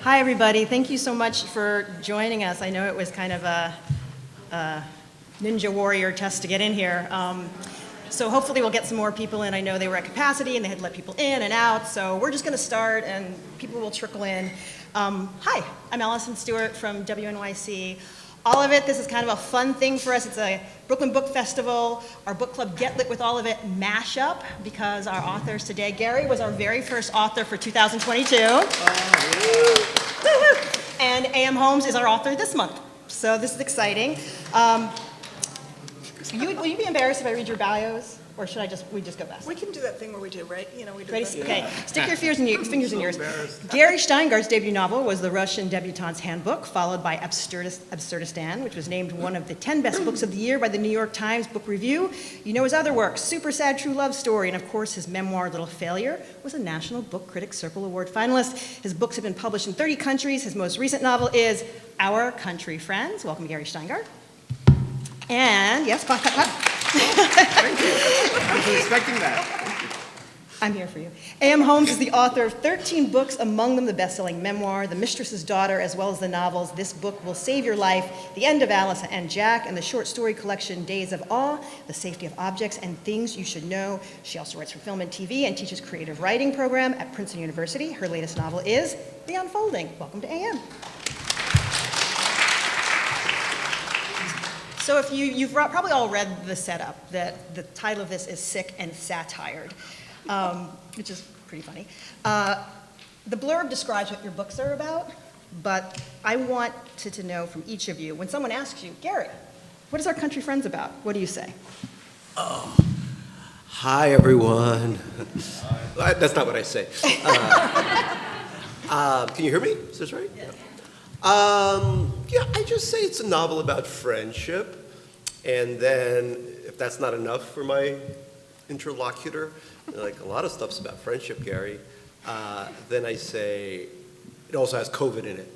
Hi, everybody. Thank you so much for joining us. I know it was kind of a ninja warrior test to get in here. So hopefully we'll get some more people in. I know they were at capacity and they had to let people in and out. So we're just going to start and people will trickle in. Hi, I'm Alison Stewart from WNYC. All of it, this is kind of a fun thing for us. It's a Brooklyn Book Festival, our book club Get Lit with All of It mashup, because our authors today, Gary was our very first author for 2022. And A.M. Holmes is our author this month. So this is exciting. Will you be embarrassed if I read your bios? Or should we just go fast? We can do that thing where we do, right? You know, we do Ready? that. Okay. Stick your fingers in yours. Gary Shteyngart's debut novel was The Russian Debutante's Handbook, followed by Absurdistan, which was named one of the 10 best books of the year by the New York Times Book Review. You know his other works, Super Sad True Love Story, and of course his memoir, Little Failure, was a National Book Critics Circle Award finalist. His books have been published in 30 countries. His most recent novel is Our Country Friends. Welcome, Gary Shteyngar. And, yes, clap, clap, clap. Thank you. I was expecting that. I'm here for you. A.M. Holmes is the author of 13 books, among them the best-selling memoir, The Mistress's Daughter, as well as the novels This Book Will Save Your Life, The End of Alice and Jack, and the short story collection Days of Awe, The Safety of Objects and Things You Should Know. She also writes for film and TV and teaches creative writing program at Princeton University. Her latest novel is The Unfolding. Welcome to A.M. So if you've probably all read the setup, that the title of this is Sick and Satired, which is pretty funny. The blurb describes what your books are about, but I want to know from each of you, when someone asks you, Gary, what is Our Country Friends about? What do you say? Oh, hi everyone. That's not what I say. Can you hear me? Is this right? Yes. Yeah, I just say it's a novel about friendship, and then if that's not enough for my interlocutor, like a lot of stuff's about friendship, Gary, then I say it also has COVID in it,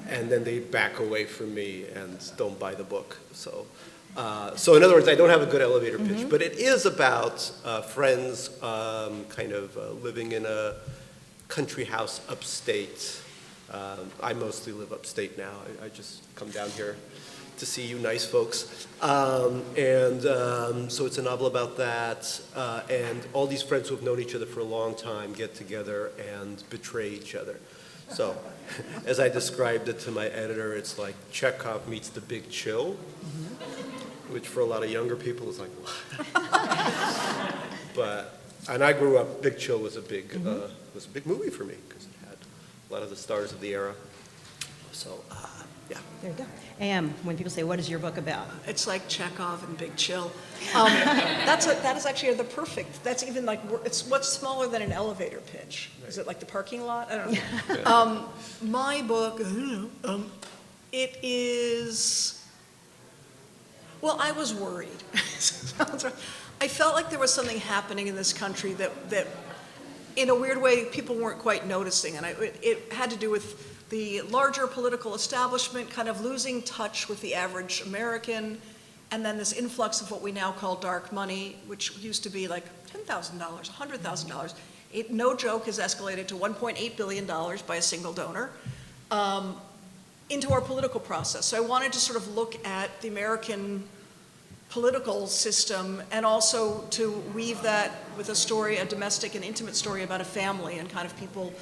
and then they back away from me and don't buy the book. So in other words, I don't have a good elevator pitch, but it is about friends kind of living in a country house upstate. I mostly live upstate now. I just come down here to see you nice folks. So it's a novel about that. And all these friends who have known each other for a long time get together and betray each other. So as I described it to my editor, it's like Chekhov meets The Big Chill, which for a lot of younger people is like, what? And I grew up, Big Chill was a big movie for me, because it had a lot of the stars of the era. So, yeah. There you go. A.M., when people say, what is your book about? It's like Chekhov and Big Chill. That is actually that's even like, it's what's smaller than an elevator pitch. Is it like the parking lot? I don't know. My book, it is, well, I was worried. I felt like there was something happening in this country that in a weird way, people weren't quite noticing, and it had to do with the larger political establishment kind of losing touch with the average American, and then this influx of what we now call dark money, which used to be like $10,000, $100,000. It, no joke, has escalated to $1.8 billion by a single donor into our political process. So I wanted to sort of look at the American political system, and also to weave that with a story, a domestic and intimate story about a family and kind of people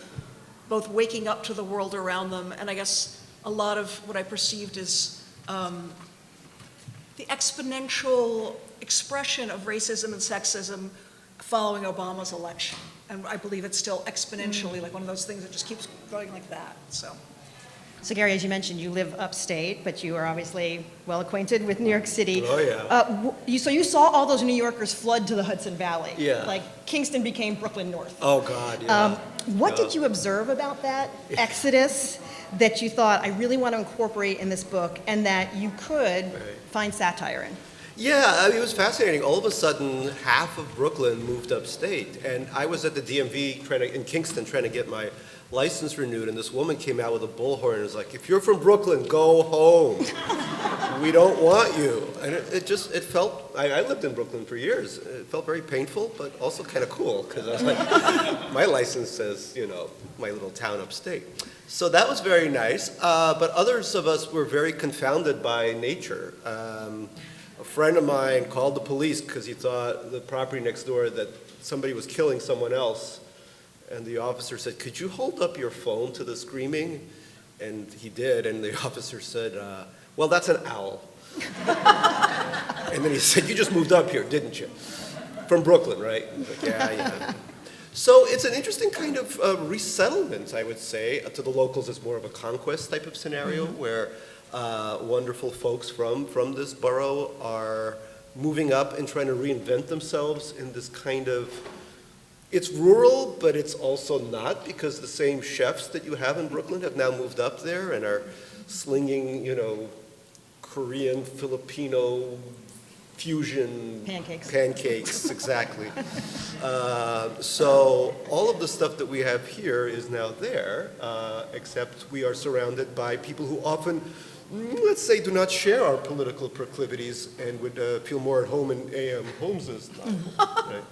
both waking up to the world around them, and I guess a lot of what I perceived is the exponential expression of racism and sexism following Obama's election. And I believe it's still exponentially like one of those things that just keeps going like that, so. So Gary, as you mentioned, you live upstate, but you are obviously well acquainted with New York City. Oh, yeah. So you saw all those New Yorkers flood to the Hudson Valley. Yeah. Like Kingston became Brooklyn North. Oh, God, yeah. What did you observe about that exodus that you thought, I really want to incorporate in this book, and that you could find satire in? Yeah, I mean, it was fascinating. All of a sudden, half of Brooklyn moved upstate, and I was at the DMV in Kingston trying to get my license renewed, and this woman came out with a bullhorn and was like, if you're from Brooklyn, go home. we don't want you. And it felt, I lived in Brooklyn for years. It felt very painful, but also kind of cool, because I was like, my license says, you know, my little town upstate. So that was very nice, but others of us were very confounded by nature. A friend of mine called the police because he thought the property next door that somebody was killing someone else, and the officer said, "Could you hold up your phone to the screaming?" And he did, and the officer said, "Well, that's an owl." And then he said, "You just moved up here, didn't you? From Brooklyn, right?" Like, yeah. So it's an interesting kind of resettlement, I would say. To the locals, it's more of a conquest type of scenario where wonderful folks from this borough are moving up and trying to reinvent themselves in this kind of, it's rural, but it's also not, because the same chefs that you have in Brooklyn have now moved up there and are slinging, you know, Korean, Filipino, fusion pancakes, exactly. So all of the stuff that we have here is now there, except we are surrounded by people who often, let's say, do not share our political proclivities and would feel more at home in A.M. Holmes's novel. Right?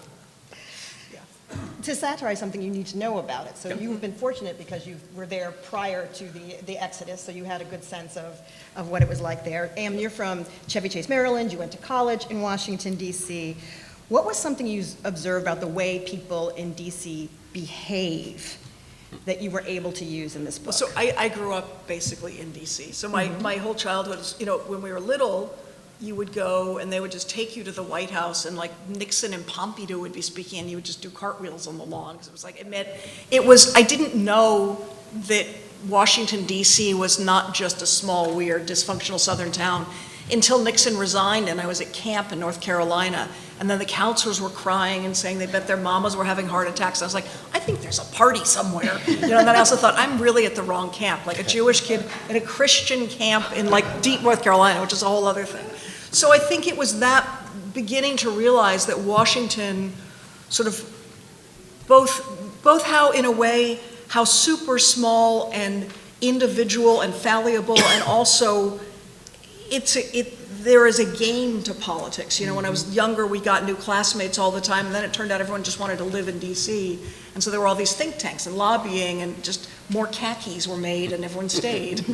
To satirize something, you need to know about it. So you've been fortunate because you were there prior to the Exodus, so you had a good sense of what it was like there. And you're from Chevy Chase, Maryland. You went to college in Washington, D.C. What was something you observed about the way people in D.C. behave that you were able to use in this book? So I grew up basically in DC. So my whole childhood is, you know, when we were little, you would go and they would just take you to the White House, and like Nixon and Pompidou would be speaking, and you would just do cartwheels on the lawn. Because it was like, I didn't know that Washington, D.C. was not just a small, weird, dysfunctional southern town until Nixon resigned and I was at camp in North Carolina. And then the counselors were crying and saying they bet their mamas were having heart attacks. I was like, I think there's a party somewhere. You know, and then I also thought, I'm really at the wrong camp, like a Jewish kid in a Christian camp in like deep North Carolina, which is a whole other thing. So I think it was that beginning to realize that Washington sort of both how, in a way, how super small and individual and fallible, and also there is a game to politics. You know, when I was younger, we got new classmates all the time, and then it turned out everyone just wanted to live in DC. And so there were all these think tanks and lobbying, and just more khakis were made, and everyone stayed.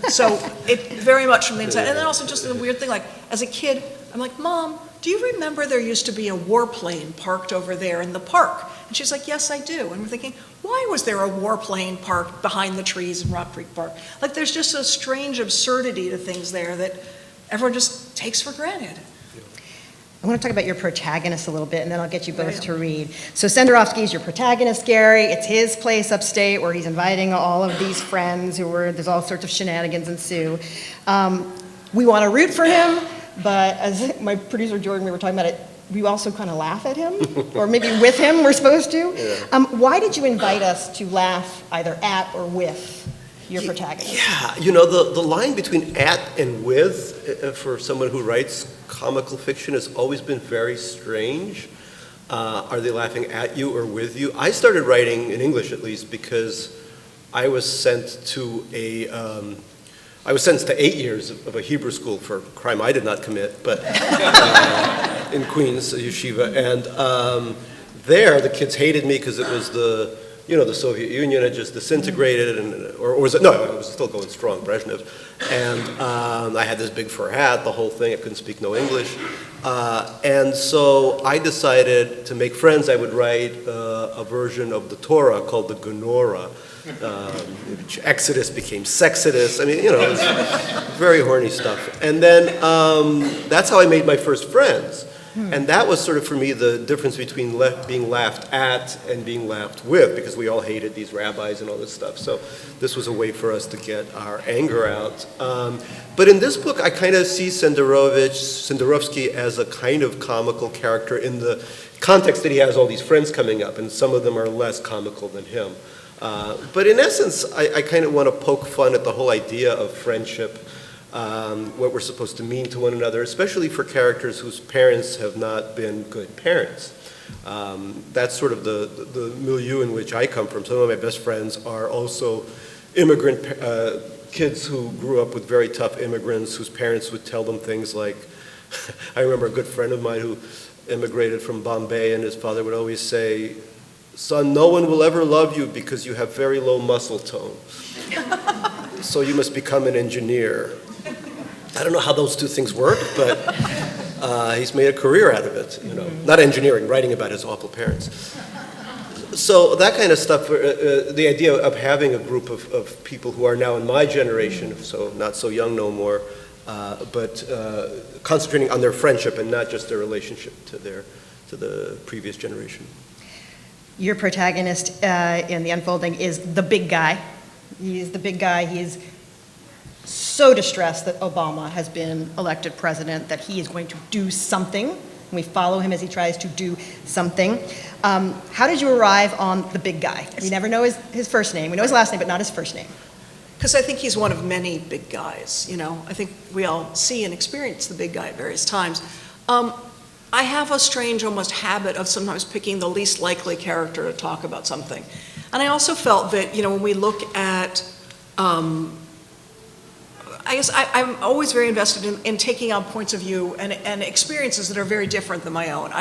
So it very much from the inside. And then also just a weird thing, like, as a kid, I'm like, Mom, do you remember there used to be a warplane parked over there in the park? And she's like, yes, I do. And we're thinking, why was there a warplane parked behind the trees in Rock Creek Park? Like, there's just a strange absurdity to things there that everyone just takes for granted. I want to talk about your protagonist a little bit, and then I'll get you both to read. So Senderovsky is your protagonist, Gary. It's his place upstate where he's inviting all of these friends there's all sorts of shenanigans ensue. We want to root for him, but as my producer Jordan, we were talking about it, we also kind of laugh at him, or maybe with him, we're supposed to. Yeah. Why did you invite us to laugh either at or with your protagonist? Yeah, you know, the line between at and with, for someone who writes comical fiction, has always been very strange. Are they laughing at you or with you? I started writing, in English at least, because I was sentenced to 8 years of a Hebrew school for a crime I did not commit, but in Queens, yeshiva. And there, the kids hated me because it was the Soviet Union had just disintegrated, or was it? No, it was still going strong, Brezhnev. And I had this big fur hat, the whole thing. I couldn't speak no English. And so I decided to make friends. I would write a version of the Torah called the Genorah. Exodus became Sexodus. I mean, you know, it was very horny stuff. And then that's how I made my first friends. And that was sort of, for me, the difference between being laughed at and being laughed with, because we all hated these rabbis and all this stuff. So this was a way for us to get our anger out. But in this book, I kind of see Senderovsky as a kind of comical character in the context that he has all these friends coming up, and some of them are less comical than him. But in essence, I kind of want to poke fun at the whole idea of friendship, what we're supposed to mean to one another, especially for characters whose parents have not been good parents. That's sort of the milieu in which I come from. Some of my best friends are also immigrant kids who grew up with very tough immigrants whose parents would tell them things like, I remember a good friend of mine who immigrated from Bombay, and his father would always say, "Son, no one will ever love you because you have very low muscle tone. So you must become an engineer." I don't know how those two things work, but he's made a career out of it, you know. Not engineering, writing about his awful parents. So that kind of stuff, the idea of having a group of people who are now in my generation, so not so young no more, but concentrating on their friendship and not just their relationship to the previous generation. Your protagonist in The Unfolding is the big guy. He's the big guy. He's so distressed that Obama has been elected president that he is going to do something. We follow him as he tries to do something. How did you arrive on the big guy? We never know his first name. We know his last name, but not his first name. Because I think he's one of many big guys, you know. I think we all see and experience the big guy at various times. I have a strange almost habit of sometimes picking the least likely character to talk about something. And I also felt that, you know, when we look at, I guess I'm always very invested in taking on points of view and experiences that are very different than my own.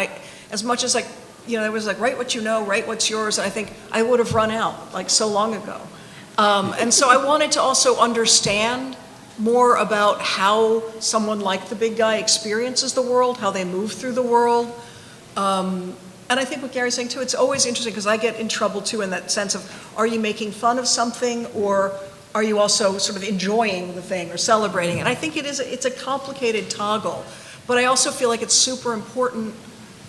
As much as like, you know, there was like, write what you know, write what's yours, and I think I would have run out like so long ago. And so I wanted to also understand more about how someone like the big guy experiences the world, how they move through the world. And I think what Gary's saying too, it's always interesting because I get in trouble too in that sense of, are you making fun of something or are you also sort of enjoying the thing or celebrating? And I think it's a complicated toggle, but I also feel like it's super important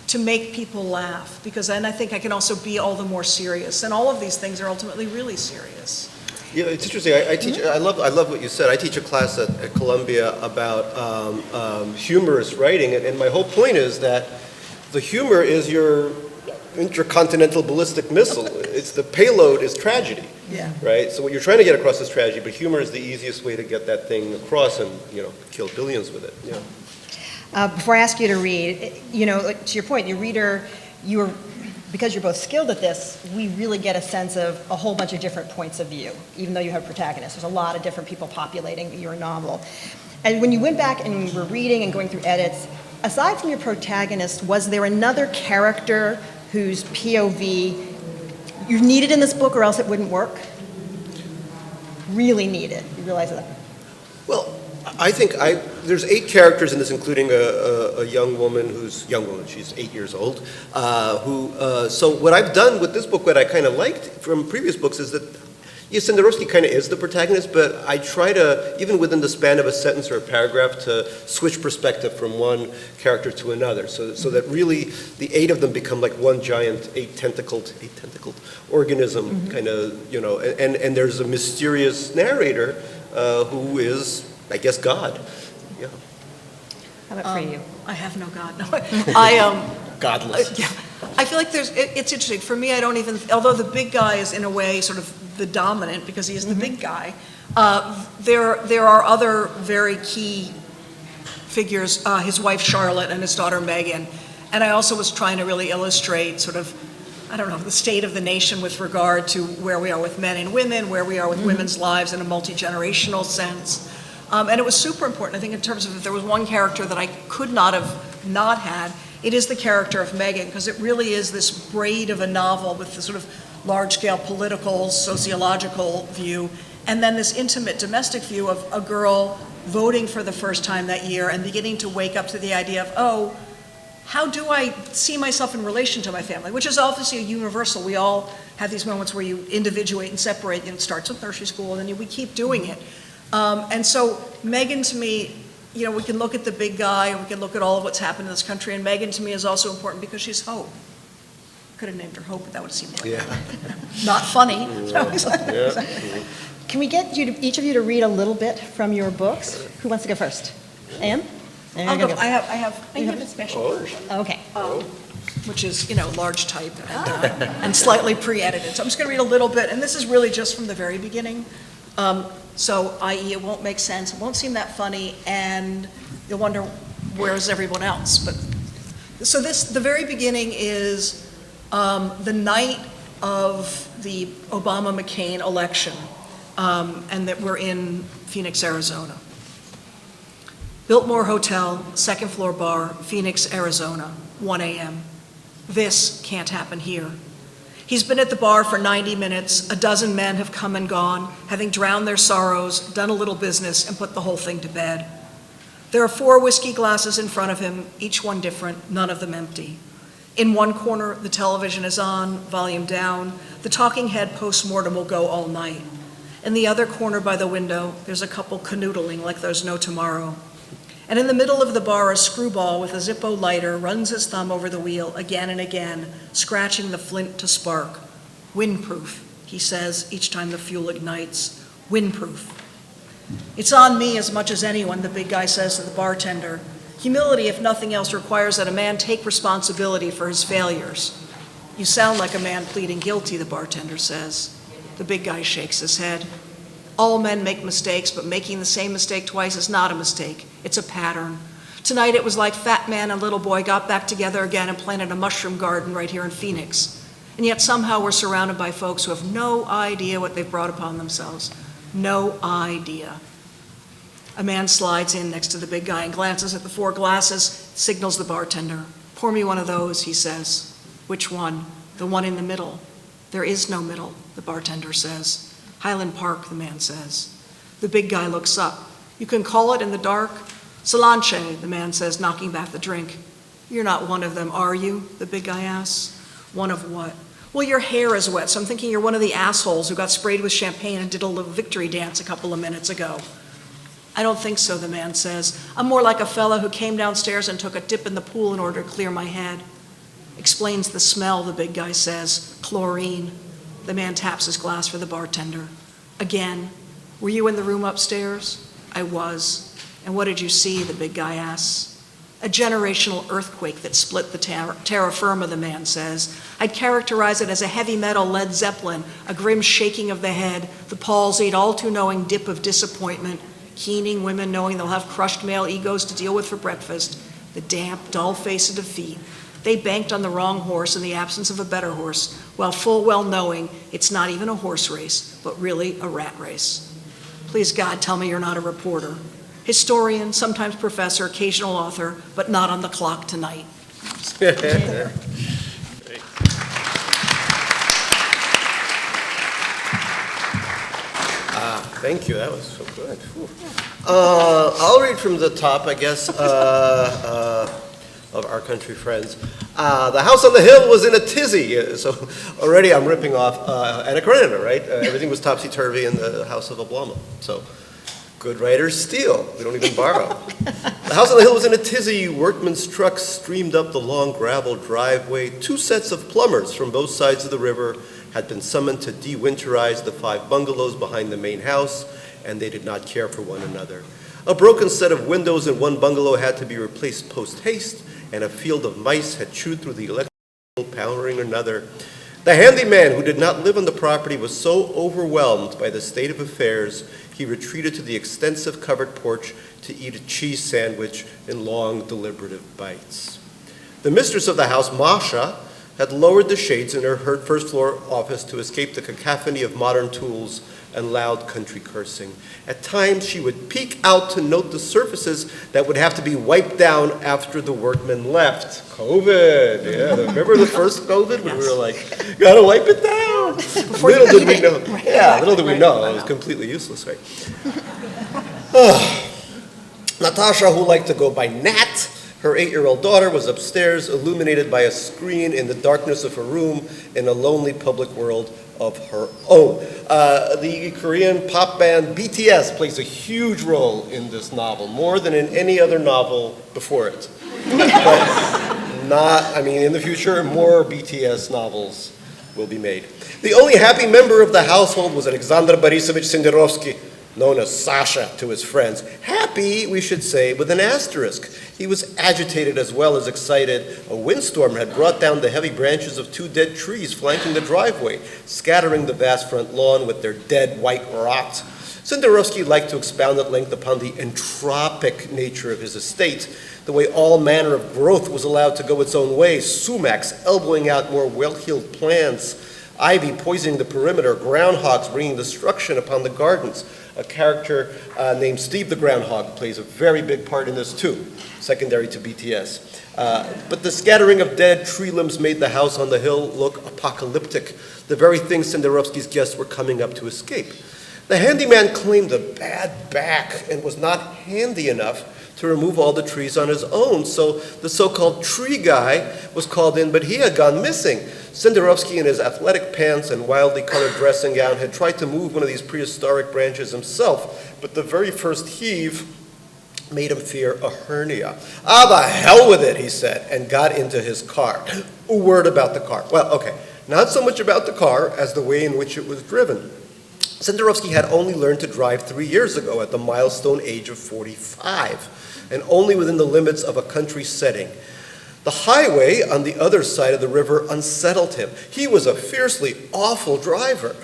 to make people laugh because then I think I can also be all the more serious. And all of these things are ultimately really serious. Yeah, it's interesting. I teach. I love what you said. I teach a class at Columbia about humorous writing, and my whole point is that the humor is your intercontinental ballistic missile. It's the payload is tragedy. Yeah. Right. So what you're trying to get across is tragedy, but humor is the easiest way to get that thing across and kill billions with it. Yeah. Before I ask you to read, to your point, your reader, because you're both skilled at this, we really get a sense of a whole bunch of different points of view, even though you have protagonists. There's a lot of different people populating your novel. And when you went back and you were reading and going through edits, aside from your protagonist, was there another character whose POV you needed in this book or else it wouldn't work? Really needed. You realize that? Well, I think there's 8 characters in this, including a young woman she's 8 years old, so what I've done with this book, what I kind of liked from previous books is that, yes, Senderovsky kind of is the protagonist, but I try to, even within the span of a sentence or a paragraph, to switch perspective from one character to another, so that really the 8 of them become like one giant eight-tentacled organism, kind of, and there's a mysterious narrator who is, I guess, God. Yeah. How about for you? I have no God. No. Godless. Yeah. I feel like it's interesting. For me, I don't even, although the big guy is in a way sort of the dominant because he is the big guy, there are other very key figures, his wife Charlotte and his daughter Megan. And I also was trying to really illustrate sort of, I don't know, the state of the nation with regard to where we are with men and women, where we are with women's lives in a multi-generational sense. And it was super important, I think, in terms of if there was one character that I could not have not had, it is the character of Megan, because it really is this braid of a novel with the sort of large-scale political, sociological view, and then this intimate domestic view of a girl voting for the first time that year and beginning to wake up to the idea of, oh, how do I see myself in relation to my family? Which is obviously a universal. We all have these moments where you individuate and separate. It starts with nursery school, and then we keep doing it. And so Megan, to me, we can look at the big guy, and we can look at all of what's happened in this country, and Megan, to me, is also important because she's hope. Could have named her Hope, but that would seem like not funny. Can we get each of you to read a little bit from your books? Who wants to go first? Anne? I'll go. I have a special version. Okay. Which is, large type and slightly pre-edited. So I'm just going to read a little bit, and this is really just from the very beginning. So, i.e., it won't make sense, it won't seem that funny, and you'll wonder, where's everyone else? But so the very beginning is the night of the Obama-McCain election. and that we're in Phoenix, Arizona. Biltmore Hotel, second floor bar, Phoenix, Arizona, 1 a.m. This can't happen here. He's been at the bar for 90 minutes. A dozen men have come and gone, having drowned their sorrows, done a little business, and put the whole thing to bed. There are 4 whiskey glasses in front of him, each one different, none of them empty. In one corner, the television is on, volume down. The talking head postmortem will go all night. In the other corner by the window, there's a couple canoodling like there's no tomorrow. And in the middle of the bar, a screwball with a Zippo lighter runs his thumb over the wheel again and again, scratching the flint to spark. Windproof, he says each time the fuel ignites. Windproof. It's on me as much as anyone, the big guy says to the bartender. Humility, if nothing else, requires that a man take responsibility for his failures. You sound like a man pleading guilty, the bartender says. The big guy shakes his head. All men make mistakes, but making the same mistake twice is not a mistake. It's a pattern. Tonight it was like Fat Man and Little Boy got back together again and planted a mushroom garden right here in Phoenix. And yet somehow we're surrounded by folks who have no idea what they've brought upon themselves. No idea. A man slides in next to the big guy and glances at the 4 glasses, signals the bartender. Pour me one of those, he says. Which one? The one in the middle. There is no middle, the bartender says. Highland Park, the man says. The big guy looks up. You can call it in the dark. Solanche, the man says, knocking back the drink. You're not one of them, are you? The big guy asks. One of what? Well, your hair is wet, so I'm thinking you're one of the assholes who got sprayed with champagne and did a little victory dance a couple of minutes ago. I don't think so, the man says. I'm more like a fella who came downstairs and took a dip in the pool in order to clear my head. Explains the smell, the big guy says. Chlorine. The man taps his glass for the bartender. Again. Were you in the room upstairs? I was. And what did you see, the big guy asks. A generational earthquake that split the terra firma, the man says. I'd characterize it as a heavy metal Led Zeppelin, a grim shaking of the head, the palsied, all too knowing dip of disappointment, keening women knowing they'll have crushed male egos to deal with for breakfast, the damp, dull face of defeat. They banked on the wrong horse in the absence of a better horse, while full well knowing it's not even a horse race, but really a rat race. Please God, tell me you're not a reporter. Historian, sometimes professor, occasional author, but not on the clock tonight. Thank you, that was so good. I'll read from the top, I guess, of Our Country Friends. The house on the hill was in a tizzy. So already I'm ripping off Anna Karenina, right? Everything was topsy-turvy in the house of Oblama. So good writers steal. We don't even borrow. The house on the hill was in a tizzy. Workmen's trucks streamed up the long gravel driveway. 2 sets of plumbers from both sides of the river had been summoned to de-winterize the 5 bungalows behind the main house, and they did not care for one another. A broken set of windows in one bungalow had to be replaced post-haste, and a field of mice had chewed through the electrical powering another. The handyman, who did not live on the property, was so overwhelmed by the state of affairs, he retreated to the extensive covered porch to eat a cheese sandwich in long, deliberative bites. The mistress of the house, Masha, had lowered the shades in her first-floor office to escape the cacophony of modern tools and loud country cursing. At times, she would peek out to note the surfaces that would have to be wiped down after the workmen left. COVID, yeah, remember the first COVID when we were like, gotta wipe it down? Little did we know. Yeah, little did we know, it was completely useless, right? Natasha, who liked to go by Nat, her 8-year-old daughter, was upstairs, illuminated by a screen in the darkness of her room in a lonely public world of her own. The Korean pop band BTS plays a huge role in this novel, more than in any other novel before it. But in the future, more BTS novels will be made. The only happy member of the household was Alexander Borisovich Senderovsky, known as Sasha to his friends. Happy, we should say, with an asterisk. He was agitated as well as excited. A windstorm had brought down the heavy branches of 2 dead trees flanking the driveway, scattering the vast front lawn with their dead white rot. Senderovsky liked to expound at length upon the entropic nature of his estate, the way all manner of growth was allowed to go its own way, sumacs elbowing out more well-heeled plants, ivy poisoning the perimeter, groundhogs bringing destruction upon the gardens. A character named Steve the Groundhog plays a very big part in this too, secondary to BTS. But the scattering of dead tree limbs made the house on the hill look apocalyptic, the very thing Senderovsky's guests were coming up to escape. The handyman claimed a bad back and was not handy enough to remove all the trees on his own, so the so-called tree guy was called in, but he had gone missing. Senderovsky, in his athletic pants and wildly colored dressing gown, had tried to move one of these prehistoric branches himself, but the very first heave made him fear a hernia. "Ah, the hell with it," he said, and got into his car. A word about the car. Well, okay, not so much about the car as the way in which it was driven. Senderovsky had only learned to drive 3 years ago at the milestone age of 45, and only within the limits of a country setting. The highway on the other side of the river unsettled him. He was a fiercely awful driver.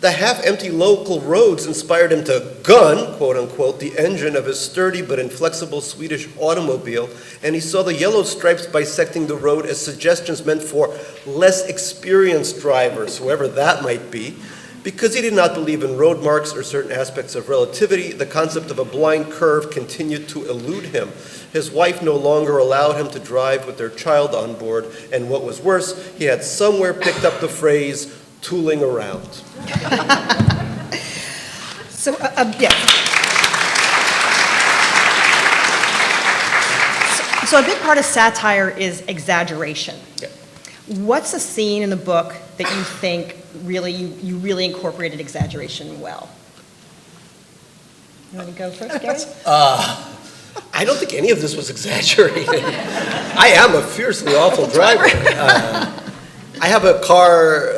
The half-empty local roads inspired him to gun, quote unquote, the engine of his sturdy but inflexible Swedish automobile, and he saw the yellow stripes bisecting the road as suggestions meant for less experienced drivers, whoever that might be. Because he did not believe in road marks or certain aspects of relativity, the concept of a blind curve continued to elude him. His wife no longer allowed him to drive with their child on board, and what was worse, he had somewhere picked up the phrase, tooling around. So, yeah. So a big part of satire is exaggeration. Yeah. What's a scene in the book that you think really you really incorporated exaggeration well? You want to go first, Gary? I don't think any of this was exaggerated. I am a fiercely awful driver. I have a car,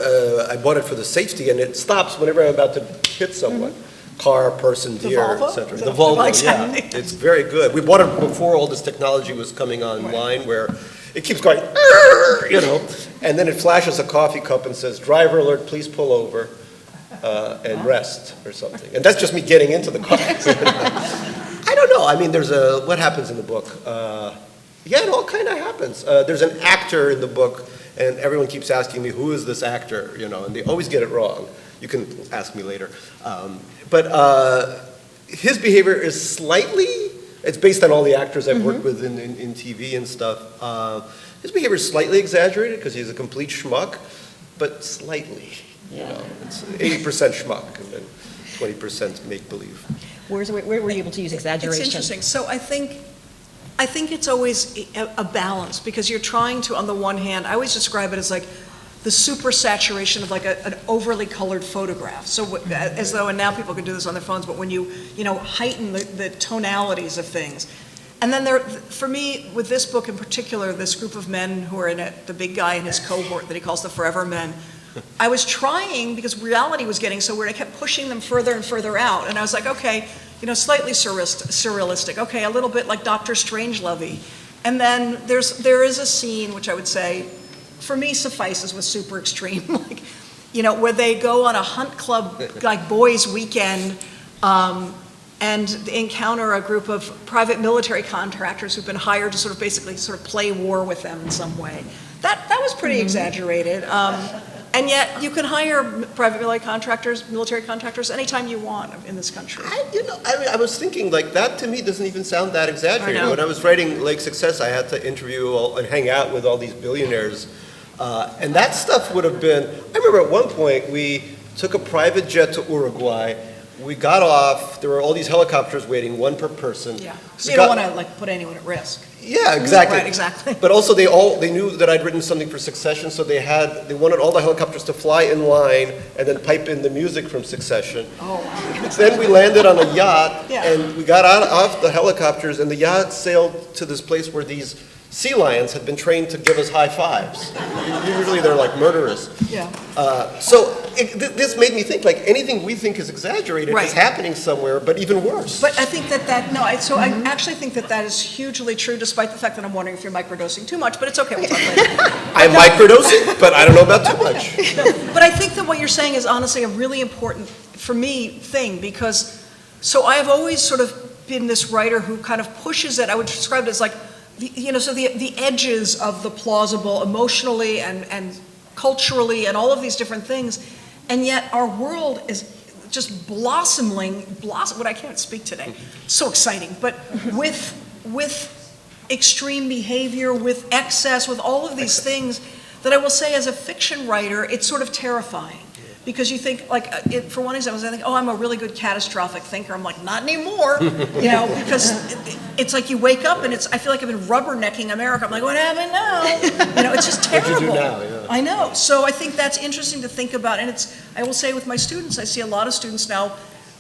I bought it for the safety, and it stops whenever I'm about to hit someone. Car, person, deer, Volvo? etc. The Volvo, Exactly. yeah. It's very good. We bought it before all this technology was coming online, where it keeps going, you know, and then it flashes a coffee cup and says, "Driver alert, please pull over and rest," or something. And that's just me getting into the car. I don't know. I mean, what happens in the book? Yeah, it all kind of happens. There's an actor in the book, and everyone keeps asking me, who is this actor? You know, and they always get it wrong. You can ask me later. But his behavior is slightly, it's based on all the actors I've worked with in TV and stuff. His behavior is slightly exaggerated because he's a complete schmuck, but slightly. You know, it's 80% schmuck and then 20% make-believe. Where were you able to use exaggeration? It's interesting. So I think it's always a balance, because you're trying to, on the one hand, I always describe it as like the super saturation of like an overly colored photograph. So as though, and now people can do this on their phones, but when you heighten the tonalities of things. And then for me, with this book in particular, this group of men who are in it, the big guy and his cohort that he calls the Forever Men, I was trying, because reality was getting so weird, I kept pushing them further and further out. And I was like, okay, slightly surrealistic. Okay, a little bit like Dr. Strangelovey. And then there is a scene, which I would say, for me, suffices with super extreme, like, where they go on a hunt club, like boys' weekend, and encounter a group of private military contractors who've been hired to basically play war with them in some way. That was pretty exaggerated. And yet, you can hire private military contractors anytime you want in this country. I was thinking, like, that to me doesn't even sound that exaggerated. I know. When I was writing Lake Success, I had to interview and hang out with all these billionaires. And that stuff would have been, I remember at one point, we took a private jet to Uruguay. We got off, there were all these helicopters waiting, one per person. Yeah, so you don't want to put anyone at risk. Yeah, exactly. Right, exactly. But also they knew that I'd written something for Succession, so they wanted all the helicopters to fly in line and then pipe in the music from Succession. Oh, wow. Then we landed on a yacht, Yeah. and we got off the helicopters, and the yacht sailed to this place where these sea lions had been trained to give us high fives. Usually they're like murderous. Yeah. This made me think, like, anything we think is exaggerated Right. is happening somewhere, but even worse. But I think I actually think that is hugely true, despite the fact that I'm wondering if you're microdosing too much, but it's okay, we'll talk later. I'm microdosing, but I don't know about too much. But I think that what you're saying is honestly a really important, for me, thing, because, so I have always been this writer who kind of pushes it, I would describe it as like, the edges of the plausible emotionally and culturally and all of these different things. And yet our world is just blossoming, what I can't speak today, so exciting, but with extreme behavior, with excess, with all of these things that I will say as a fiction writer, it's sort of terrifying. Because you think, like, for one example, I think, oh, I'm a really good catastrophic thinker. I'm like, not anymore, you know, because it's like you wake up and I feel like I've been rubbernecking America. I'm like, what happened now? You know, it's just terrible. What you do now, yeah. I know. So I think that's interesting to think about. And I will say with my students, I see a lot of students now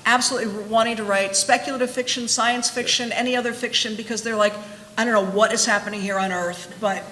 absolutely wanting to write speculative fiction, science fiction, any other fiction, because they're like, I don't know what is happening here on Earth, but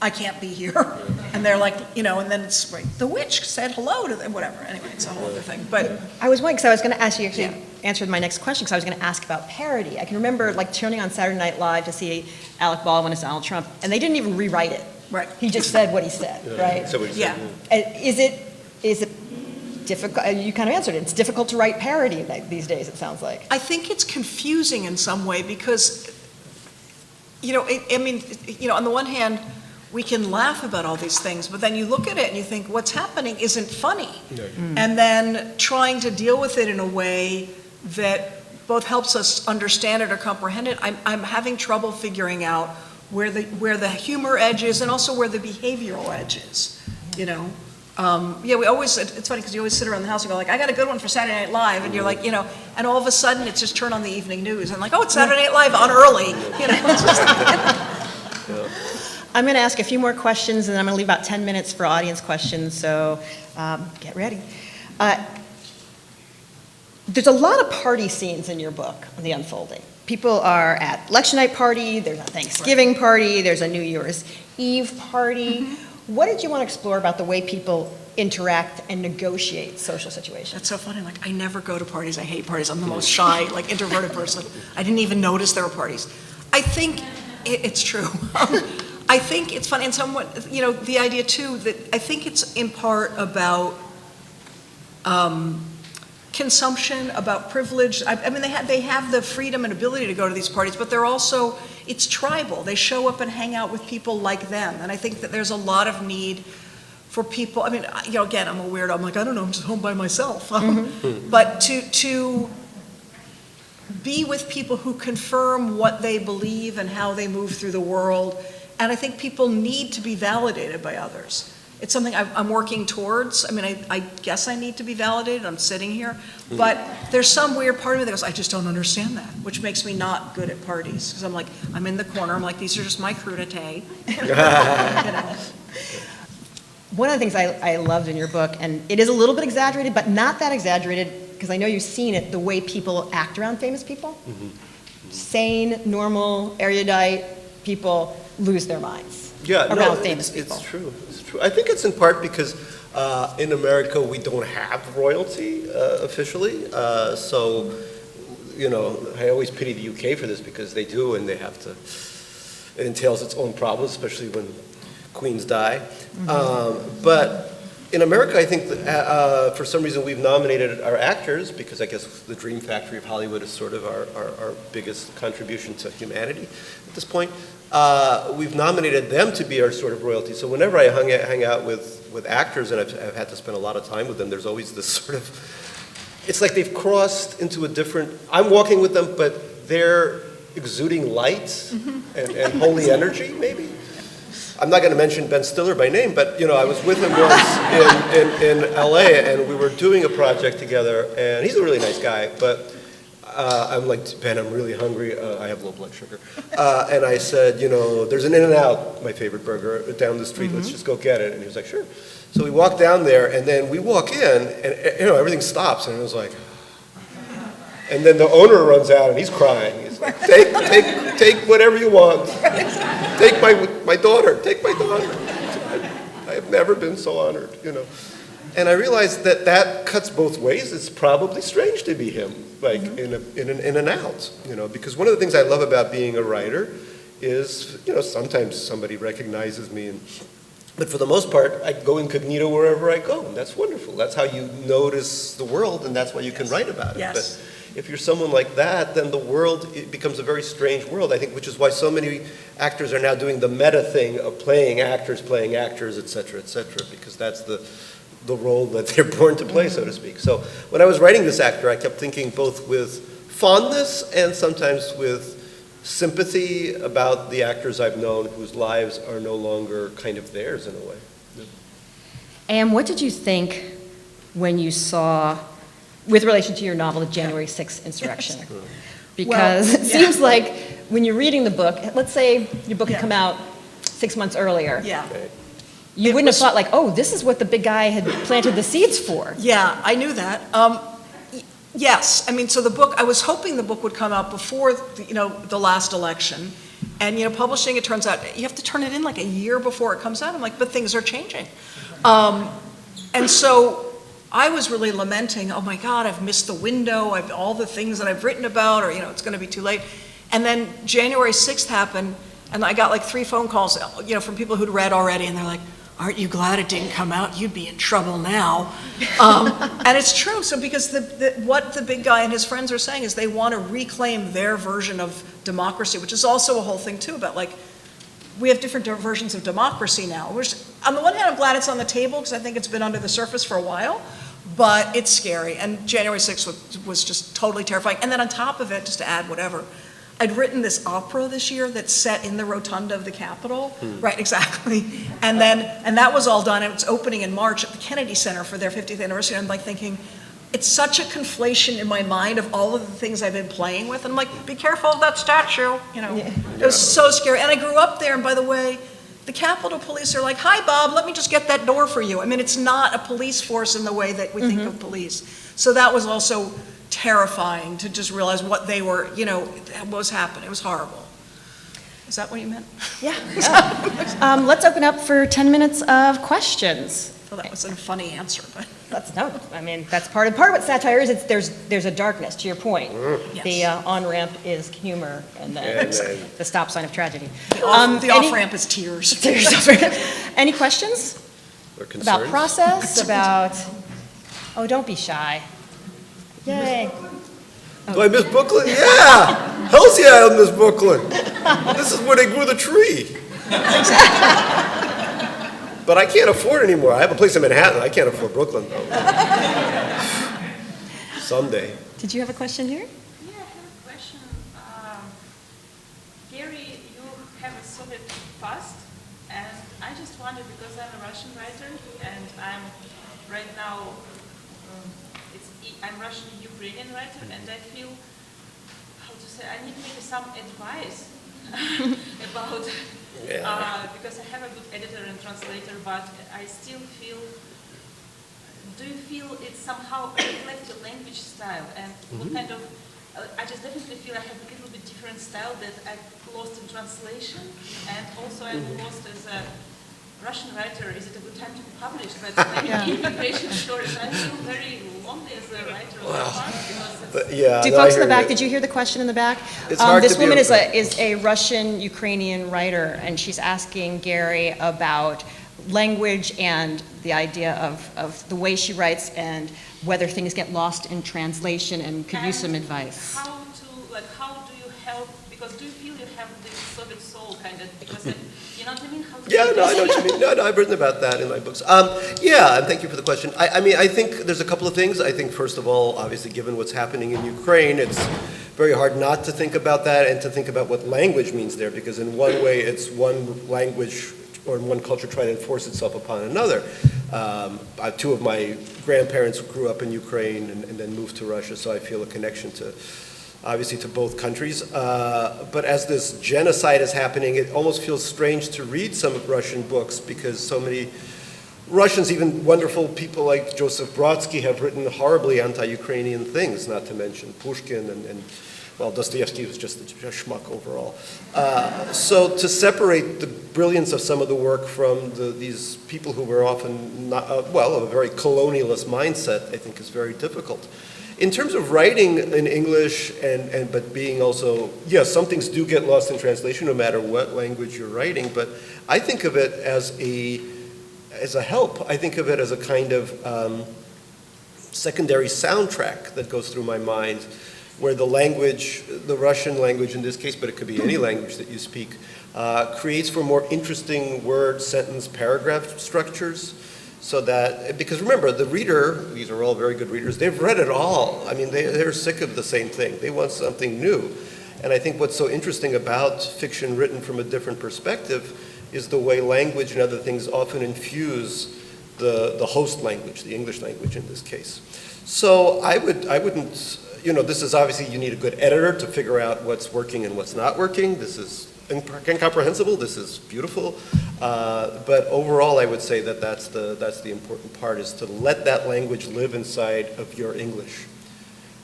I can't be here. And they're like, you know, and then it's, right, the witch said hello to them, whatever. Anyway, it's a whole other thing. But I was wondering, because I was going to ask you, actually Yeah. answered my next question, because I was going to ask about parody. I can remember, like, turning on Saturday Night Live to see Alec Baldwin as Donald Trump, and they didn't even rewrite it. Right. He just said what he said, right? So we Yeah. And is it difficult? You kind of answered it. It's difficult to write parody these days, it sounds like. I think it's confusing in some way because, you know, I mean, you know, on the one hand, we can laugh about all these things, but then you look at it and you think, what's happening isn't funny. And then trying to deal with it in a way that both helps us understand it or comprehend it, I'm having trouble figuring out where the humor edge is and also where the behavioral edge is, you know? Yeah, it's funny because you always sit around the house and go like, I got a good one for Saturday Night Live, and you're like, you know, and all of a sudden it's just turn on the evening news and like, oh, it's Saturday Night Live on early, you know? It's just, I'm going to ask a few more questions, and then I'm going to leave about 10 minutes for audience questions, so get ready. There's a lot of party scenes in your book, The Unfolding. People are at election night party, there's a Thanksgiving party, there's a New Year's Eve party. What did you want to explore about the way people interact and negotiate social situations? That's so funny. Like, I never go to parties. I hate parties. I'm the most shy, like, introverted person. I didn't even notice there were parties. I think it's true. I think it's funny, and somewhat, you know, the idea too that I think it's in part about consumption, about privilege. I mean, they have the freedom and ability to go to these parties, but they're also, it's tribal. They show up and hang out with people like them, and I think that there's a lot of need for people. I mean, you know, again, I'm a weirdo. I'm like, I don't know, I'm just home by myself. But to be with people who confirm what they believe and how they move through the world. And I think people need to be validated by others. It's something I'm working towards. I mean, I guess I need to be validated. I'm sitting here. But there's some weird part of me that goes, I just don't understand that, which makes me not good at parties. Because I'm like, I'm in the corner. I'm like, these are just my crudité. You know? One of the things I loved in your book, and it is a little bit exaggerated, but not that exaggerated, because I know you've seen it, the way people act around famous people. Sane, normal, erudite people lose their minds around famous people. It's true. It's true. I think it's in part because in America we don't have royalty officially. So, you know, I always pity the UK for this because they do, and they have to. It entails its own problems, especially when queens die. But in America, I think that, for some reason we've nominated our actors, because I guess the Dream Factory of Hollywood is sort of our biggest contribution to humanity at this point. We've nominated them to be our sort of royalty. So whenever I hang out with actors, and I've had to spend a lot of time with them, there's always this sort of, it's like they've crossed into a different, I'm walking with them, but they're exuding light and holy energy, maybe. I'm not going to mention Ben Stiller by name, but you know, I was with him once in LA, and we were doing a project together, and he's a really nice guy, but I'm like, Ben, I'm really hungry. I have low blood sugar. And I said, you know, there's an In-N-Out, my favorite burger, down the street. Let's just go get it. And he was like, sure. So we walk down there, and then we walk in, and you know, everything stops, and it was like, and then the owner runs out, and he's crying. He's like, take whatever you want. Take my daughter. Take my daughter. I have never been so honored, you know. And I realized that cuts both ways. It's probably strange to be him, like in and out, you know. Because one of the things I love about being a writer is, you know, sometimes somebody recognizes me, but for the most part, I go incognito wherever I go, and that's wonderful. That's how you notice the world, and that's why you can write about it. Yes. But if you're someone like that, then the world, it becomes a very strange world, I think, which is why so many actors are now doing the meta thing of playing actors, et cetera, because that's the role that they're born to play, so to speak. So when I was writing this actor, I kept thinking both with fondness and sometimes with sympathy about the actors I've known whose lives are no longer kind of theirs in a way. And what did you think when you saw, with relation to your novel, The January 6th Insurrection? Because it seems like when you're reading the book, let's say your book had come out 6 months earlier. Yeah. You wouldn't have thought like, oh, this is what the big guy had planted the seeds for. Yeah, I knew that. Yes, I mean, so the book, I was hoping the book would come out before, the last election. And, publishing, it turns out, you have to turn it in like a year before it comes out. I'm like, but things are changing. And so I was really lamenting, oh my God, I've missed the window, all the things that I've written about, or, it's going to be too late. And then January 6th happened, and I got like 3 phone calls, from people who'd read already, and they're like, aren't you glad it didn't come out? You'd be in trouble now. And it's true. So because what the big guy and his friends are saying is they want to reclaim their version of democracy, which is also a whole thing too about like, we have different versions of democracy now. On the one hand, I'm glad it's on the table because I think it's been under the surface for a while, but it's scary. And January 6th was just totally terrifying. And then on top of it, just to add whatever, I'd written this opera this year that's set in the rotunda of the Capitol. Right, exactly. And that was all done, and it's opening in March at the Kennedy Center for their 50th anniversary. And I'm like thinking, it's such a conflation in my mind of all of the things I've been playing with. And I'm like, be careful of that statue, It was so scary. And I grew up there, and by the way, the Capitol Police are like, hi, Bob, let me just get that door for you. I mean, it's not a police force in the way that we think of police. So that was also terrifying to just realize what they were, what was happening. It was horrible. Is that what you meant? Yeah. Let's open up for 10 minutes of questions. Well, that wasn't a funny answer, but. That's part of what satire is. There's a darkness, to your point. Yes. The on-ramp is humor, and then the stop sign of tragedy. The off-ramp is tears. Any questions? Or concerns? About process, about, oh, don't be shy. Yay. Do I miss Brooklyn? Yeah! Hell's yeah, I miss Brooklyn. This is where they grew the tree. But I can't afford it anymore. I have a place in Manhattan. I can't afford Brooklyn, though. Someday. Did you have a question here? Yeah, I have a question. Gary, you have a Soviet past, and I just wonder, because I'm a Russian writer, and I'm right now, I'm Russian-Ukrainian writer, and I feel, how to say, I need maybe some advice about, because I have a good editor and translator, but I still feel, do you feel it somehow reflects your language style, and what kind of, I just definitely feel I have a little bit different style that I've lost in translation, and also I've lost as a Russian writer. Is it a good time to be published? But maybe immigration stories, I feel very lonely as a writer of the past, because it's Do folks in the back, did you hear the question in the back? It's hard this to be woman is open. a Russian-Ukrainian writer, and she's asking Gary about language and the idea of the way she writes and whether things get lost in translation, and could use some advice. How do you help, because do you feel you have this Soviet soul kind of, because you know what I mean? How do Yeah, you no, I know what you mean. No, I've written about that in my books. Yeah, and thank you for the question. I mean, I think there's a couple of things. I think, first of all, obviously, given what's happening in Ukraine, it's very hard not to think about that and to think about what language means there, because in one way, it's one language or in one culture trying to enforce itself upon another. Two of my grandparents grew up in Ukraine and then moved to Russia, so I feel a connection to, obviously, to both countries. But as this genocide is happening, it almost feels strange to read some Russian books, because so many Russians, even wonderful people like Joseph Brodsky, have written horribly anti-Ukrainian things, not to mention Pushkin and well, Dostoevsky was just a schmuck overall. So to separate the brilliance of some of the work from these people who were often not, of a very colonialist mindset, I think is very difficult. In terms of writing in English, but being also, yes, some things do get lost in translation no matter what language you're writing, but I think of it as a help. I think of it as a kind of secondary soundtrack that goes through my mind, where the language, the Russian language in this case, but it could be any language that you speak, creates for more interesting word, sentence, paragraph structures. So that, because remember, the reader, these are all very good readers, they've read it all. I mean, they're sick of the same thing. They want something new. And I think what's so interesting about fiction written from a different perspective is the way language and other things often infuse the host language, the English language in this case. So I wouldn't, you know, this is obviously, you need a good editor to figure out what's working and what's not working. This is incomprehensible, this is beautiful. But overall, I would say that that's the important part, is to let that language live inside of your English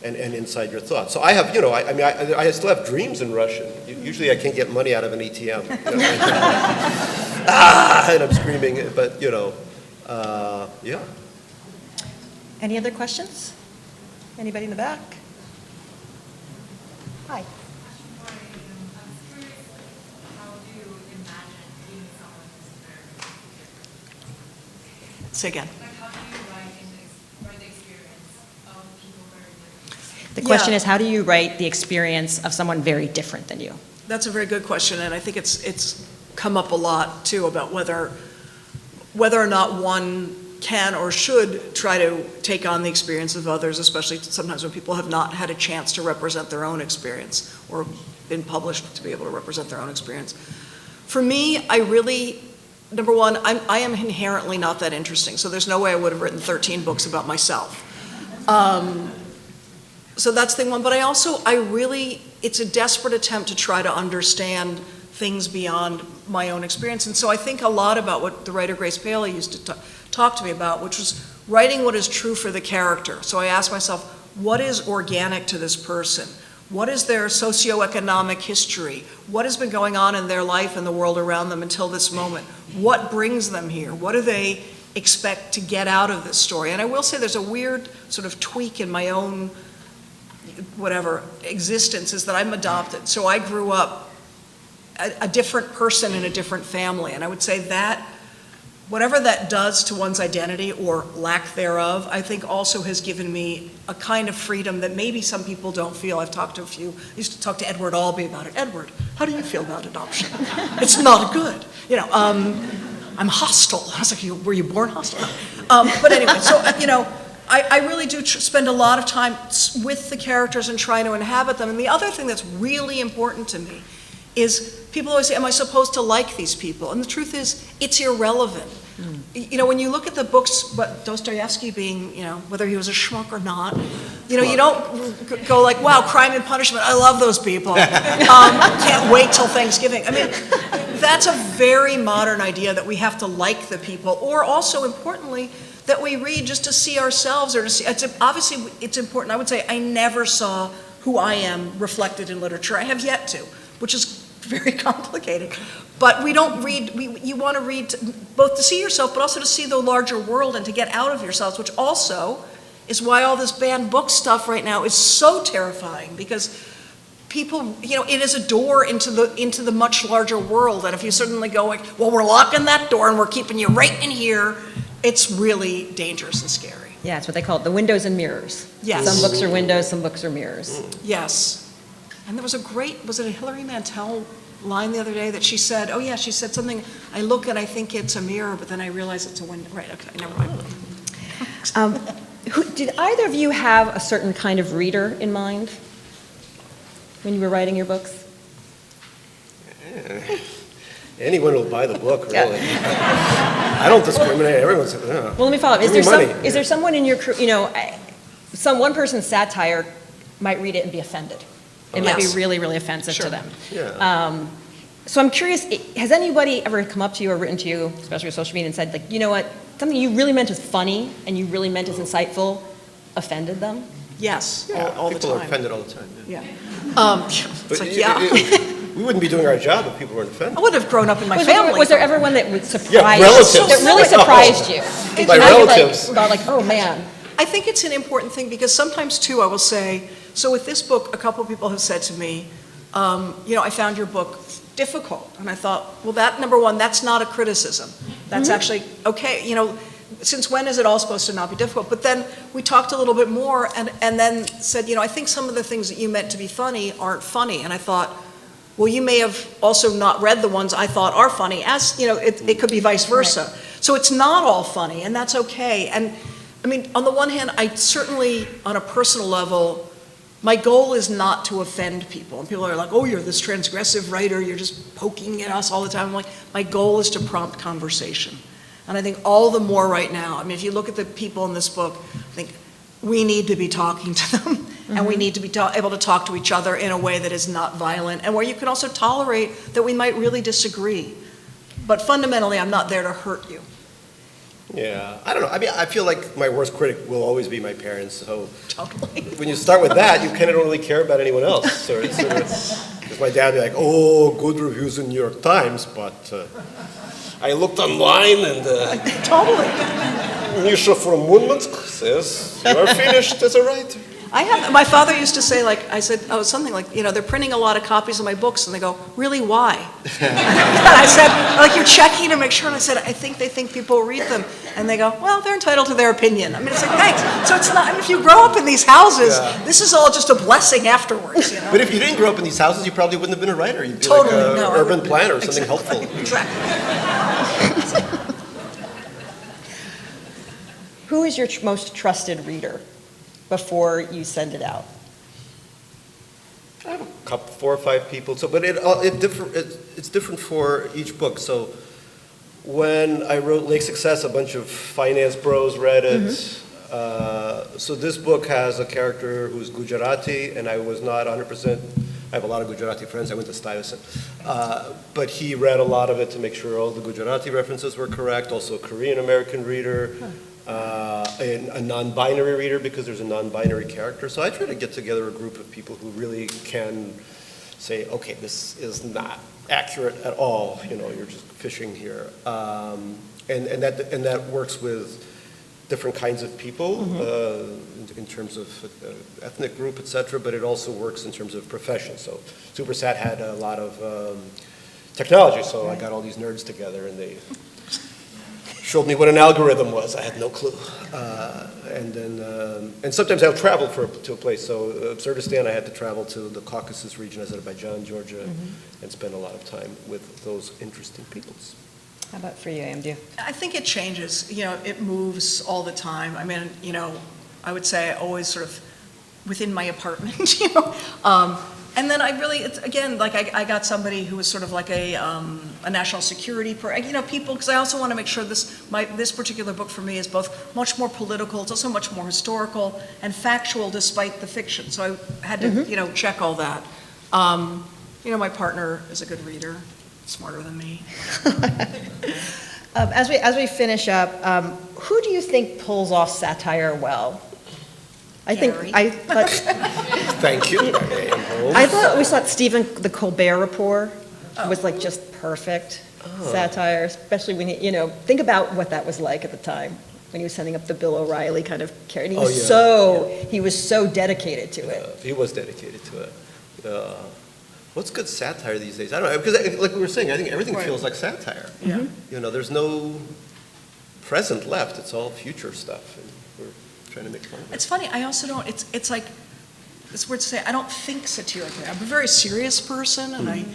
and inside your thoughts. So I have, you know, I mean, I still have dreams in Russian. Usually I can't get money out of an ATM. You know, and I'm screaming, but, you know, yeah. Any other questions? Anybody in the back? Hi. Say again. The question Yeah. is, how do you write the experience of someone very different than you? That's a very good question, and I think it's come up a lot, too, about whether or not one can or should try to take on the experience of others, especially sometimes when people have not had a chance to represent their own experience or been published to be able to represent their own experience. For me, I really, number one, I am inherently not that interesting, so there's no way I would have written 13 books about myself. So that's thing one, but it's a desperate attempt to try to understand things beyond my own experience. And so I think a lot about what the writer Grace Paley used to talk to me about, which was writing what is true for the character. So I asked myself, what is organic to this person? What is their socioeconomic history? What has been going on in their life and the world around them until this moment? What brings them here? What do they expect to get out of this story? And I will say there's a weird sort of tweak in my own existence, is that I'm adopted. So I grew up a different person in a different family. And I would say that whatever that does to one's identity or lack thereof, I think also has given me a kind of freedom that maybe some people don't feel. I've talked to a few, I used to talk to Edward Albee about it. Edward, how do you feel about adoption? It's not good. You know, I'm hostile. I was like, were you born hostile? But anyway, so, you know, I really do spend a lot of time with the characters and trying to inhabit them. And the other thing that's really important to me is people always say, am I supposed to like these people? And the truth is, it's irrelevant. You know, when you look at the books, but Dostoevsky being, you know, whether he was a schmuck or not, you know, you don't go like, wow, Crime and Punishment, I love those people. Can't wait till Thanksgiving. I mean, that's a very modern idea that we have to like the people, or also importantly, that we read just to see ourselves, or to see, obviously it's important. I would say I never saw who I am reflected in literature. I have yet to, which is very complicated. But we don't read, you want to read both to see yourself, but also to see the larger world and to get out of yourselves, which also is why all this banned book stuff right now is so terrifying, because people, you know, it is a door into the much larger world. And if you suddenly go like, well, we're locking that door and we're keeping you right in here, it's really dangerous and scary. Yeah, it's what they call it, the windows and mirrors. Yes. Some books are windows, some books are mirrors. Yes. And there was a great, was it a Hilary Mantel line the other day that she said, oh yeah, she said something, I look and I think it's a mirror, but then I realize it's a window. Right, okay, never mind. Did either of you have a certain kind of reader in mind when you were writing your books? Anyone will buy the book, really. I don't discriminate. Everyone's like, oh. Well, let me follow up. Give me money. Is there someone in your crew, you know, one person's satire might read it and be offended. It might be Yes. really, really offensive Sure. to them. Yeah. So I'm curious, has anybody ever come up to you or written to you, especially with social media, and said, like, you know what, something you really meant as funny and you really meant as insightful offended them? Yes, Yeah, all the people are time. offended all the time. Yeah. Yeah. It's But like, yeah. we wouldn't be doing our job if people weren't offended. I would have grown up in my Was family. there ever one that would surprise Yeah, relatives. you? That really surprised you? My Now you're relatives. like, oh, man. I think it's an important thing because sometimes too, I will say, so with this book, a couple of people have said to me, you know, I found your book difficult. And I thought, well, that, number one, that's not a criticism. That's actually okay. You know, since when is it all supposed to not be difficult? But then we talked a little bit more and then said, I think some of the things that you meant to be funny aren't funny. And I thought, well, you may have also not read the ones I thought are funny, as, it could be vice versa. Right. So it's not all funny, and that's okay. And, I mean, on the one hand, I certainly, on a personal level, my goal is not to offend people. And people are like, oh, you're this transgressive writer, you're just poking at us all the time. I'm like, my goal is to prompt conversation. And I think all the more right now, I mean, if you look at the people in this book, I think we need to be talking to them, and we need to be able to talk to each other in a way that is not violent, and where you can also tolerate that we might really disagree. But fundamentally, I'm not there to hurt you. Yeah, I don't know. I mean, I feel like my worst critic will always be my parents, so Totally. when you start with that, you kind of don't really care about anyone else. Or it's sort of, because my dad would be like, oh, good reviews in New York Times, but I looked online and Totally. Misha from Moonmansk says, you are finished as a writer. My father used to say, I said, something like, they're printing a lot of copies of my books, and they go, really, why? And I said, you're checking to make sure, and I said, I think they think people read them. And they go, well, they're entitled to their opinion. I mean, it's like, thanks. So it's not, I mean, if you grow up in these houses, this is all just a blessing afterwards, But if you didn't grow up in these houses, you probably wouldn't have been a writer. You'd be Totally, like no, an I urban wouldn't. planner or something helpful. Exactly. Who is your most trusted reader before you send it out? I have a couple, 4 or 5 people. So, but it's different for each book. So, when I wrote Lake Success, a bunch of finance bros read it. So this book has a character who's Gujarati, and I was not 100%. I have a lot of Gujarati friends. I went to Stuyvesant, but he read a lot of it to make sure all the Gujarati references were correct. Also, a Korean American reader. A non-binary reader, because there's a non-binary character. So I try to get together a group of people who really can say, okay, this is not accurate at all. You're just fishing here, and that works with different kinds of people in terms of ethnic group, etc. But it also works in terms of profession. So SuperSat had a lot of technology, so I got all these nerds together, and they showed me what an algorithm was. I had no clue. And sometimes I'll travel to a place. So Absurdistan, I had to travel to the Caucasus region, Azerbaijan, Georgia, and spend a lot of time with those interesting peoples. How about for you, Amdu? I think it changes. It moves all the time. I mean, I would say always sort of within my apartment, And then it's again, I got somebody who was sort of like a national security, people, because I also want to make sure this particular book for me is both much more political, it's also much more historical and factual despite the fiction. So I had to, check all that. My partner is a good reader, smarter than me. As we finish up, who do you think pulls off satire well? Gary. I thought Thank you. we thought Stephen, the Colbert Report was just perfect satire, especially when think about what that was like at the time when he was sending up the Bill O'Reilly kind of character. He was so dedicated to it. He was dedicated to it. What's good satire these days? I don't know, because like we were saying, I think everything feels like satire. Yeah. There's no present left. It's all future stuff. And we're trying to make fun of it. It's funny, I also don't, it's weird to say, I don't think satirically. I'm a very serious person, and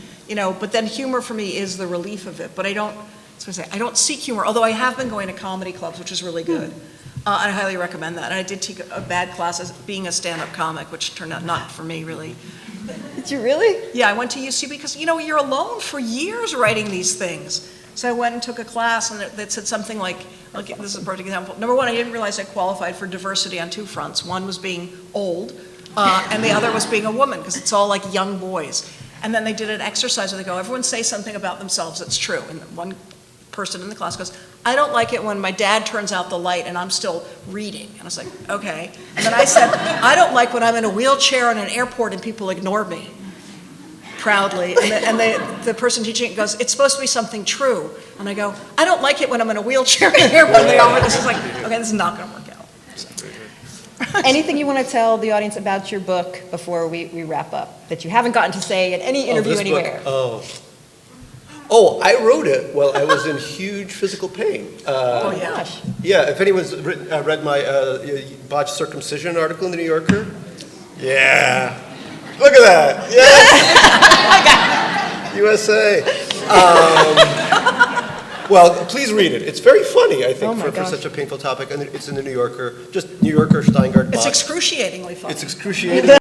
but then humor for me is the relief of it. But I don't seek humor, although I have been going to comedy clubs, which is really good. I highly recommend that. And I did take a bad class as being a stand-up comic, which turned out not for me, really. Did you really? Yeah, I went to UC because, you're alone for years writing these things. So I went and took a class, and that said something like, this is a perfect example. Number one, I didn't realize I qualified for diversity on 2 fronts. One was being old, and the other was being a woman, because it's all like young boys. And then they did an exercise where they go, everyone say something about themselves that's true. And one person in the class goes, I don't like it when my dad turns out the light and I'm still reading. And I was like, okay. And then I said, I don't like when I'm in a wheelchair in an airport and people ignore me. Proudly. And the person teaching it goes, it's supposed to be something true. And I go, I don't like it when I'm in a wheelchair in an airport. And they all, this is like, okay, this is not going to work out. Anything you want to tell the audience about your book before we wrap up that you haven't gotten to say in any interview this anywhere? Book, Oh, I wrote it while I was in huge physical pain. Oh, yeah. Yeah, if anyone's read my botched circumcision article in the New Yorker. Yeah. Look at that. Yes. USA. Well, please read it. It's very funny, I think, for such a painful topic. And it's in the New Yorker. Just New Yorker, Shteyngart. It's excruciating funny. It's excruciating.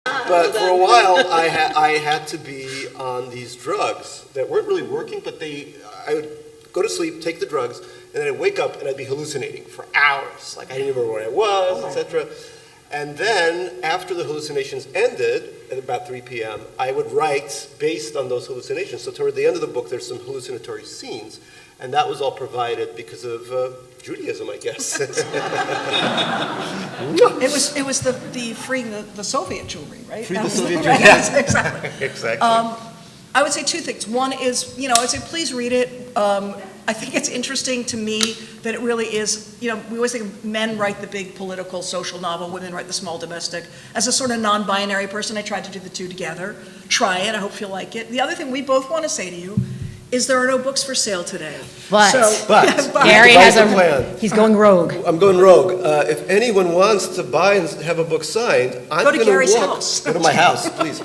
But for a while, I had to be on these drugs that weren't really working, but I would go to sleep, take the drugs, and then I'd wake up and I'd be hallucinating for hours. Like I didn't remember where I was, etc. And then after the hallucinations ended, at about 3 p.m., I would write based on those hallucinations. So toward the end of the book, there's some hallucinatory scenes, and that was all provided because of Judaism, I guess. It was the freeing the Soviet jewelry, right? Free the That was Soviet right, jewelry. Exactly. Exactly. I would say two things. One is, I would say please read it. I think it's interesting to me that it really is, we always think men write the big political, social novel, women write the small domestic. As a sort of non-binary person, I tried to do the two together. Try it, I hope you'll like it. The other thing we both want to say to you is there are no books for sale today. But Gary has a plan. He's going rogue. I'm going rogue. If anyone wants to buy and have a book signed, I'm Go to going to Gary's walk. house. Go to my house, please.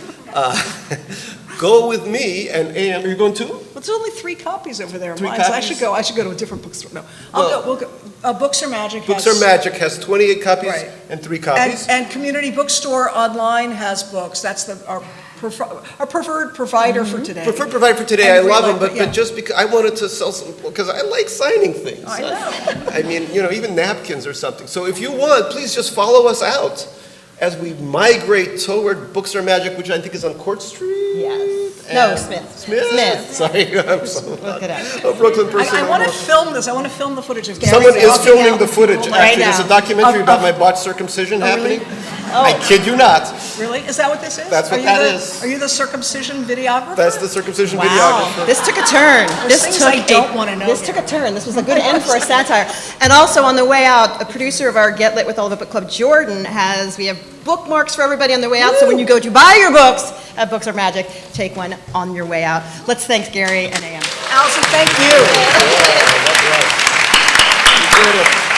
Go with me and AM. Are you going too? Well, there's only 3 copies over there. 3 Mine, so I copies? should go to a different bookstore. No, Well- we'll go. Books Are Magic. Books Are Magic has 28 copies Right. and 3 copies. And Community Bookstore online has books. That's our preferred provider for today. Preferred provider for today. And I we love like them, it, yeah. but just because I wanted to sell some, because I like signing things. I know. I mean, even napkins or something. So if you want, please just follow us out as we migrate toward Books Are Magic, which I think is on Court Street. Yes. No, And- Smith. Smith? Smith. Sorry, I'm so Look it up. a Brooklyn person. I want to film this. I want to film the footage of Gary Someone is walking filming out the with footage, people. Right actually. There's now. a documentary Of- about my botched circumcision really? happening. I kid you not. Really? Is that what this is? That's what Are you that the- is. Are you the circumcision videographer? That's the circumcision Wow, videographer. this took a turn. things I don't wanna know This here. took a turn. This was a good end for a satire. And also on the way out, a producer of our Get Lit with All the Book Club, Jordan, we have bookmarks for everybody on the way out. So when you go to buy your books at Books Are Magic, take one on your way out. Let's thank Gary and AM. Alison, thank you. You did it.